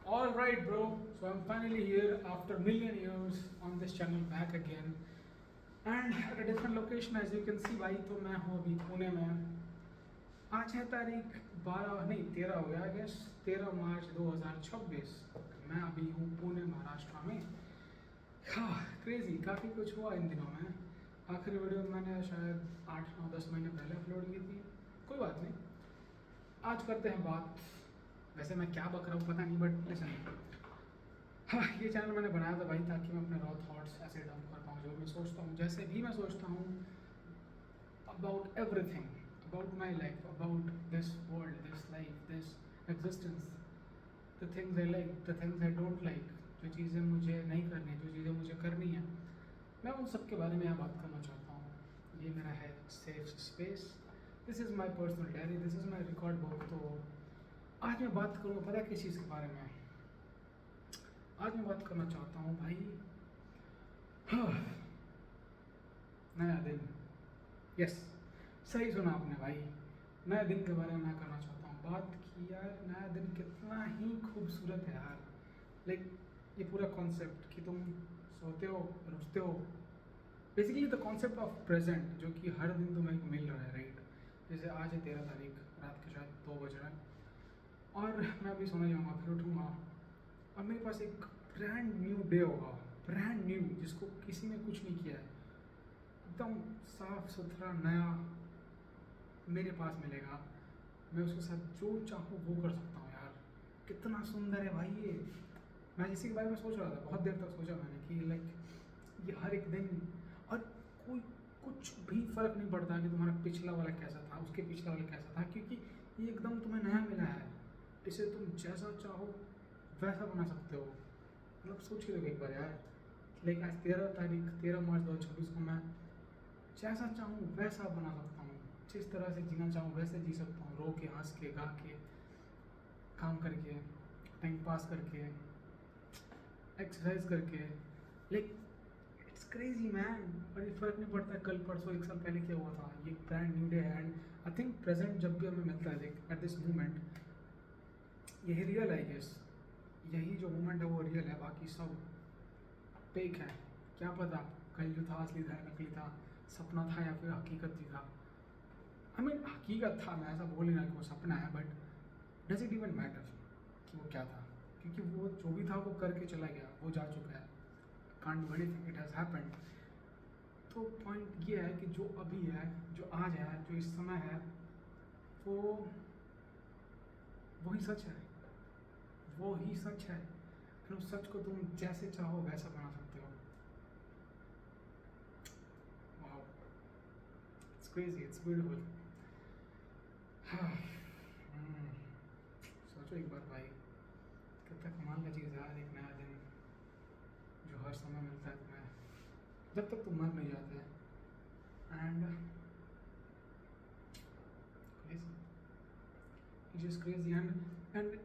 All right, bro. So I'm finally here after a million years on this channel back again, and at a different location as you can see. भाई तो मैं हूँ अभी पुणे में. आज है तारीख 12 नहीं 13 हो गया आई गेस 13 मार्च 2026. मैं अभी हूँ पुणे महाराष्ट्र में. हाँ क्रेजी काफ़ी कुछ हुआ इन दिनों में. आखिरी वीडियो मैंने शायद 8 9 10 महीने पहले अपलोड की थी. कोई बात नहीं, आज करते हैं बात. वैसे मैं क्या बक रहा हूँ पता नहीं, बट लिसन. हाँ, ये चैनल मैंने बनाया था भाई ताकि मैं अपने रॉ थॉट्स ऐसे डंप कर पाऊँ जो मैं सोचता हूँ, जैसे भी मैं सोचता हूँ about everything, about my life, about this world, this life, this existence, the things I like, the things I don't like, जो चीज़ें मुझे नहीं करनी, जो चीज़ें मुझे करनी है, मैं उन सब के बारे में यहाँ बात करना चाहता हूँ. ये मेरा है safe space. This is my personal diary, this is my record book. तो आज मैं बात करूँ पता है किस चीज़ के बारे में. आज मैं बात करना चाहता हूँ भाई. हाँ, नया दिन. यस, सही सुना आपने भाई. नए दिन के बारे में मैं करना चाहता हूँ बात कि यार नया दिन कितना ही खूबसूरत है यार. लाइक ये पूरा कॉन्सेप्ट कि तुम सोते हो और उठते हो. Basically the concept of present जो कि हर दिन तुम्हें मिल रहा है, राइट. जैसे आज है 13 तारीख, रात के शायद 2 बज रहे हैं और मैं अभी सोने जाऊँगा, फिर उठूँगा और मेरे पास एक ब्रांड न्यू डे होगा. ब्रांड न्यू, जिसको किसी ने कुछ नहीं किया है, एकदम साफ सुथरा नया मेरे पास मिलेगा. मैं उसके साथ जो चाहूँ वो कर सकता हूँ यार. कितना सुंदर है भाई ये. मैं इसी के बारे में सोच रहा था, बहुत देर तक सोचा मैंने कि लाइक ये हर एक दिन, और कोई कुछ भी फर्क नहीं पड़ता कि तुम्हारा पिछला वाला कैसा था, उसके पिछला वाला कैसा था, क्योंकि ये एकदम तुम्हें नया मिला है. इसे तुम जैसा चाहो वैसा बना सकते हो. मतलब सोच के देखो एक बार यार. लाइक आज 13 तारीख, 13 मार्च 2026 को मैं जैसा चाहूँ वैसा बना सकता हूँ. जिस तरह से जीना चाहूँ वैसे जी सकता हूँ. रो के, हंस के, गा के, काम करके, टाइम पास करके, एक्सरसाइज करके. Like it's crazy man. और ये फ़र्क नहीं पड़ता कल परसों एक साल पहले क्या हुआ था. ये ब्रांड न्यू डे है. एंड आई थिंक प्रेजेंट जब भी हमें मिलता है लाइक एट दिस मोमेंट, यही रियल है गेस. यही जो मोमेंट है वो रियल है, बाकी सब फेक है. क्या पता कल जो था असली था, नकली था, सपना था या फिर हकीकत ही था. आई मीन हकीकत था, मैं ऐसा बोल नहीं रहा कि वो सपना है, but does it even matter कि वो क्या था, क्योंकि वो जो भी था वो करके चला गया, वो जा चुका है. Can't do anything, it has happened. तो पॉइंट ये है कि जो अभी है, जो आज है, जो इस समय है, वो वही सच है. वो ही सच है. फिर उस सच को तुम जैसे चाहो वैसा बना सकते हो. Wow, it's crazy, it's beautiful. हाँ. सोचो एक बार भाई, कितना कमाल का चीज़ है यार एक नया दिन जो हर समय मिलता है तुम्हें जब तक तुम मर नहीं जाते. And it is crazy. And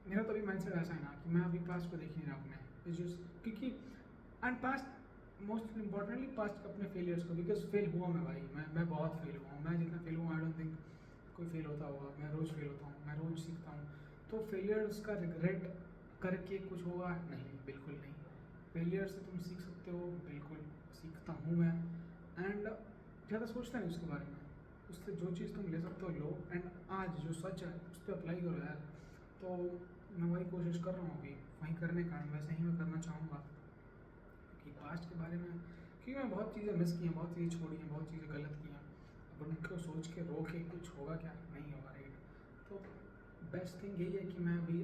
मेरा तो अभी माइंडसेट ऐसा है ना कि मैं अभी पास्ट को देख नहीं रहा अपने. इट्स जस्ट क्योंकि and past most importantly past अपने फेलियर्स को, बिकॉज फेल हुआ मैं भाई. मैं बहुत फेल हुआ हूँ. मैं जितना फेल हुआ आई डोंट थिंक कोई फेल होता होगा. मैं रोज़ फेल होता हूँ, मैं रोज़ सीखता हूँ. तो फेलियर्स का रिग्रेट करके कुछ होगा नहीं, बिल्कुल नहीं. फेलियर से तुम सीख सकते हो, बिल्कुल सीखता हूँ मैं. एंड ज़्यादा सोचता नहीं उसके बारे में. उससे जो चीज़ तुम ले सकते हो लो. एंड आज जो सच है उस पर अप्लाई करो यार. तो मैं वही कोशिश कर रहा हूँ अभी, वही करने का. वैसे ही मैं करना चाहूँगा कि पास्ट के बारे में, क्योंकि मैं बहुत चीज़ें मिस की हैं, बहुत चीज़ें छोड़ी हैं, बहुत चीज़ें गलत की हैं. अब उनको सोच के रो के कुछ होगा क्या, नहीं होगा, राइट. तो बेस्ट थिंग यही है कि मैं अभी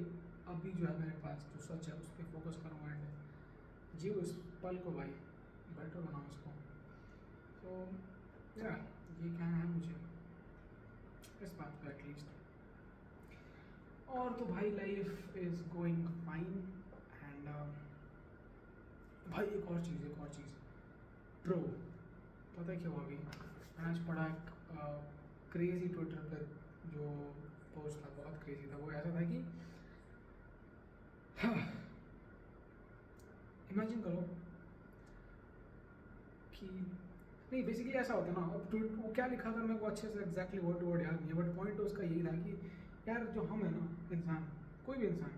अभी जो है मेरे पास जो सच है उस पर फोकस करूँ. एंड जी उस पल को भाई बेटर बनाऊँ उसको. तो या ये कहना है मुझे इस बात पर एटलीस्ट. और तो भाई life is going fine. And भाई एक और चीज़ प्रो, पता है क्या हुआ अभी. मैंने आज पढ़ा एक क्रेजी ट्विटर पे जो पोस्ट था, बहुत क्रेजी था. वो ऐसा था कि हाँ, इमेजिन करो कि नहीं, बेसिकली ऐसा होता है ना. अब वो क्या लिखा था मेरे को अच्छे से एग्जैक्टली वर्ड टू वर्ड याद नहीं है, बट पॉइंट उसका यही था कि यार जो हम है ना इंसान, कोई भी इंसान,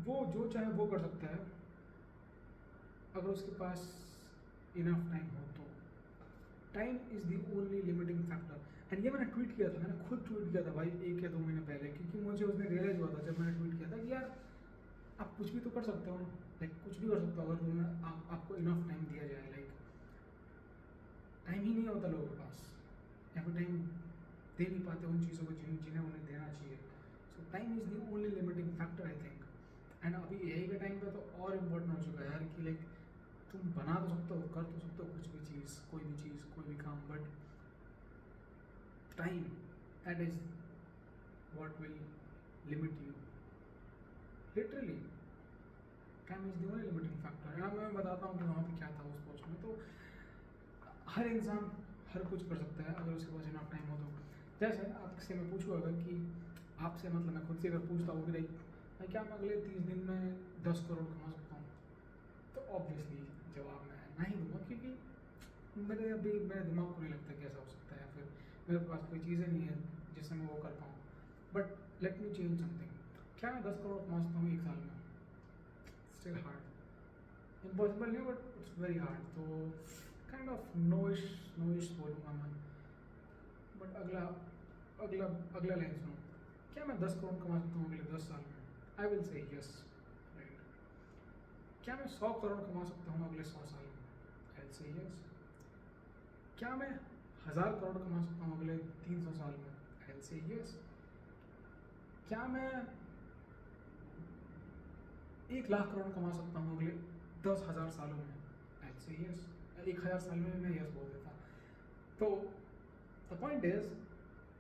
वो जो चाहे वो कर सकता है अगर उसके पास इनफ टाइम हो तो। Time is the only limiting factor. And ये मैंने ट्वीट किया था, मैंने खुद ट्वीट किया था भाई 1 या 2 महीने पहले, क्योंकि मुझे उसने रियलाइज हुआ था जब मैंने ट्वीट किया था कि यार आप कुछ भी तो कर सकते हो, लाइक कुछ भी कर सकते हो अगर तुम्हें आपको इनफ टाइम दिया जाए। लाइक टाइम ही नहीं होता लोगों के पास, या फिर टाइम दे नहीं पाते उन चीज़ों को जिन्हें उन्हें देना चाहिए। सो time is the only limiting factor I think. And अभी यही के टाइम पे तो और इम्पोर्टेंट हो चुका है यार कि लाइक तुम बना तो सकते हो, कर तो सकते हो कुछ भी चीज़, कोई भी चीज़, कोई भी काम, but time, that is what will limit you literally। Time is the only limiting factor. यहाँ मैं बताता हूँ कि वहाँ पे क्या था उस पोस्ट में। तो हर इंसान हर कुछ कर सकता है अगर उसके पास इनफ टाइम हो तो। जैसे आपसे मैं पूछूँ अगर कि आपसे मतलब मैं खुद से अगर पूछता हूँ कि लाइक मैं क्या मैं अगले 30 दिन में 10 करोड़ कमा सकता हूँ, तो ऑब्वियसली जवाब मैं नहीं दूंगा, क्योंकि मेरे दिमाग को नहीं लगता कि ऐसा हो सकता है, फिर मेरे पास कोई चीज़ें नहीं है जिससे मैं वो कर पाऊँ। But let me change something. क्या मैं 10 करोड़ कमा सकता हूँ 1 साल में? स्टिल हार्ड, इम्पॉसिबल नहीं बट इट्स वेरी हार्ड। तो काइंड ऑफ नोइश बोलूँगा मैं। बट अगला अगला अगला लाइन सुनो। क्या मैं 10 करोड़ कमा सकता हूँ अगले 10 साल में? I will say yes, right. क्या मैं 100 करोड़ कमा सकता हूँ अगले 100 साल में? I will say yes. क्या मैं 1000 करोड़ कमा सकता हूँ अगले 300 साल में? I will say yes. क्या मैं 1 लाख करोड़ कमा सकता हूँ अगले 10,000 सालों में? I will say yes. 1000 साल में मैं यस बोल देता। तो द पॉइंट इज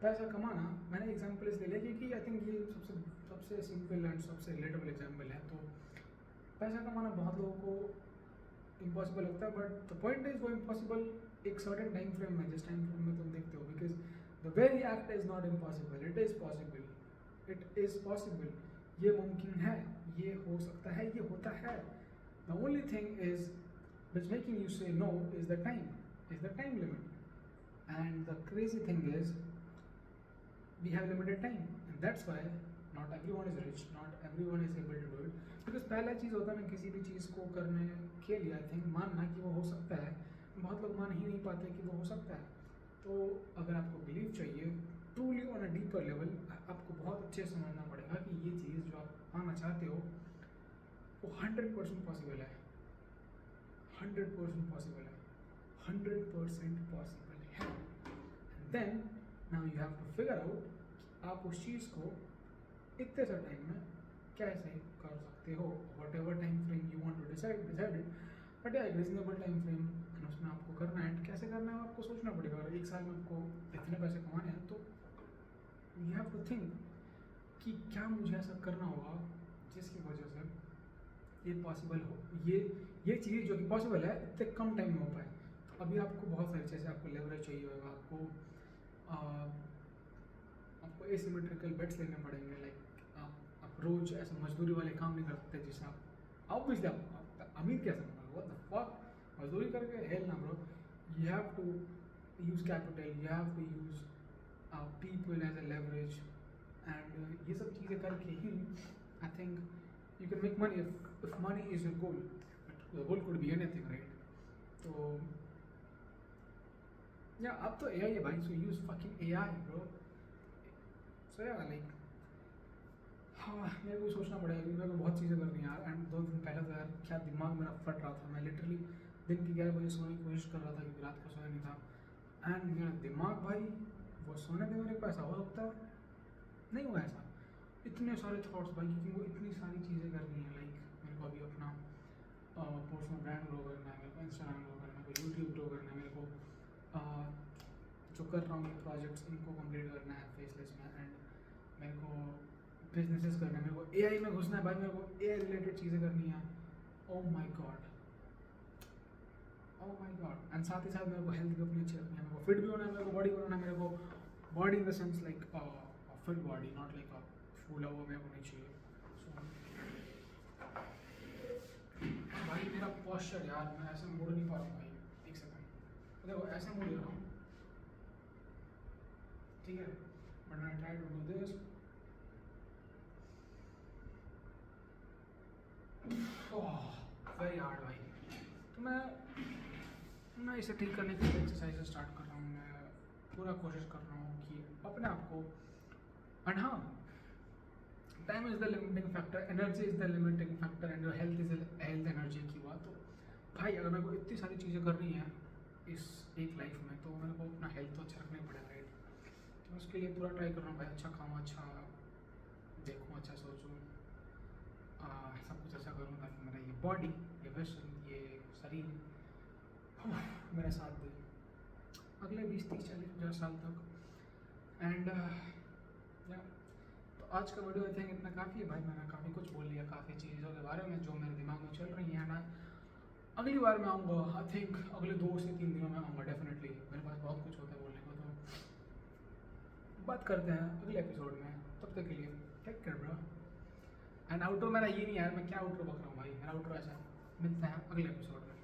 पैसा कमाना, मैंने एग्जाम्पल इसलिए लिया क्योंकि आई थिंक ये सबसे सबसे सिंपल एंड सबसे रिलेटेबल एग्जाम्पल है। तो पैसा कमाना बहुत लोगों को इम्पॉसिबल लगता है, बट द पॉइंट इज वो इम्पॉसिबल एक सर्टेन टाइम फ्रेम में, जिस टाइम फ्रेम में तुम देखते हो, because the very act is not impossible, it is possible, it is possible. ये मुमकिन है, ये हो सकता है, ये होता है। The only thing is which making you say no is the time, is the time limit. And the crazy thing is, we have limited time, and that's why not everyone is rich, not everyone is able to do it. Because पहला चीज़ होता है ना किसी भी चीज़ को करने के लिए आई थिंक मानना कि वो हो सकता है। बहुत लोग मान ही नहीं पाते कि वो हो सकता है। तो अगर आपको बिलीव चाहिए truly on a deeper level, आपको बहुत अच्छे से समझना पड़ेगा कि ये चीज़ जो आप पाना चाहते हो वो 100% पॉसिबल है, 100% पॉसिबल है, 100% पॉसिबल है। Then now you have to figure out आप उस चीज़ को इतने से टाइम में कैसे कर सकते हो। Whatever time frame you want to decide it, but एक रीजनेबल टाइम फ्रेम एंड उसमें आपको करना है। कैसे करना है आपको सोचना पड़ेगा। अगर 1 साल में आपको इतने पैसे कमाने हैं तो यू हैव टू थिंक कि क्या मुझे ऐसा करना होगा जिसकी वजह से ये पॉसिबल हो, ये चीज़ जो कि पॉसिबल है इतने कम टाइम में हो पाए। तो अभी आपको बहुत सारी चीज़ें, आपको लेवरेज चाहिए होगा, आपको एसिमेट्रिकल बेट्स लेने पड़ेंगे। लाइक आप रोज ऐसे मजदूरी वाले काम नहीं कर सकते जिससे आप ऑब्वियसली आप अमीर कैसे बनोगे, व्हाट द फक, मजदूरी करके हेल ना bro. You have to use capital, you have to use people as a leverage, and ये सब चीज़ें करके ही I think you can make money if money is your goal, but the goal could be anything, right? तो या अब तो AI है भाई, so use fucking AI bro। so yeah like हाँ मेरे को सोचना पड़ेगा क्योंकि मेरे को बहुत चीज़ें करनी है यार। एंड 2 दिन पहले तो यार क्या दिमाग मेरा फट रहा था, मैं लिटरली दिन के 11 बजे सोने की कोशिश कर रहा था क्योंकि रात को सोया नहीं था। एंड मेरा दिमाग भाई वो सोने के मेरे को ऐसा हो सकता नहीं हुआ ऐसा, इतने सारे थॉट्स भाई, क्योंकि वो इतनी सारी चीज़ें करनी है। लाइक मेरे को अभी अपना पर्सनल ब्रांड ग्रो करना है, मेरे को इंस्टाग्राम ग्रो करना है, मेरे को यूट्यूब ग्रो करना है, मेरे को जो कर रहा हूँ ये प्रोजेक्ट्स इनको कंप्लीट करना है फेसलेस में, एंड मेरे को बिजनेसेस करना है, मेरे को एआई में घुसना है भाई, मेरे को एआई रिलेटेड चीज़ें करनी है। Oh my God, oh my God. And साथ ही साथ मेरे को हेल्थ भी अपनी अच्छी रखनी है, मेरे को फिट भी होना है, मेरे को बॉडी बनाना है, मेरे को body in the sense like fit body, not like फूला हुआ मेरे को नहीं चाहिए। सो भाई मेरा पॉस्चर यार, मैं ऐसे मुड़ नहीं पा रहा हूँ भाई, एक सेकंड देखो ऐसे मुड़ रहा हूँ, ठीक है, but I try to do this. Very hard भाई। तो मैं इसे ठीक करने के लिए एक्सरसाइज स्टार्ट कर रहा हूँ। मैं पूरा कोशिश कर रहा हूँ कि अपने आप को, एंड हाँ, time is the limiting factor, energy is the limiting factor, and your health is health energy की बात। तो भाई अगर मेरे को इतनी सारी चीज़ें करनी है इस एक लाइफ में, तो मेरे को अपना हेल्थ तो अच्छा रखना ही पड़ेगा, राइट। तो उसके लिए पूरा ट्राई कर रहा हूँ भाई, अच्छा खाऊँ, अच्छा देखूँ, अच्छा सोचूँ, सब कुछ अच्छा करूँ, ताकि मेरा ये बॉडी, ये वेसल, ये शरीर मेरा साथ दे अगले 20 30 40 50 साल तक। एंड या, तो आज का वीडियो आई थिंक इतना काफ़ी है भाई। मैंने काफ़ी कुछ बोल लिया, काफ़ी चीज़ों के बारे में जो मेरे दिमाग में चल रही हैं ना। अगली बार मैं आऊँगा, आई थिंक अगले 2 से 3 दिनों में आऊँगा डेफिनेटली। मेरे पास बहुत कुछ होता है बोलने को, तो बात करते हैं अगले एपिसोड में। तब तक के लिए take care bro. And outro मेरा ये नहीं यार, मैं क्या आउटरो बक रहा हूँ भाई, मेरा आउटरो ऐसा। मिलते हैं अगले एपिसोड में।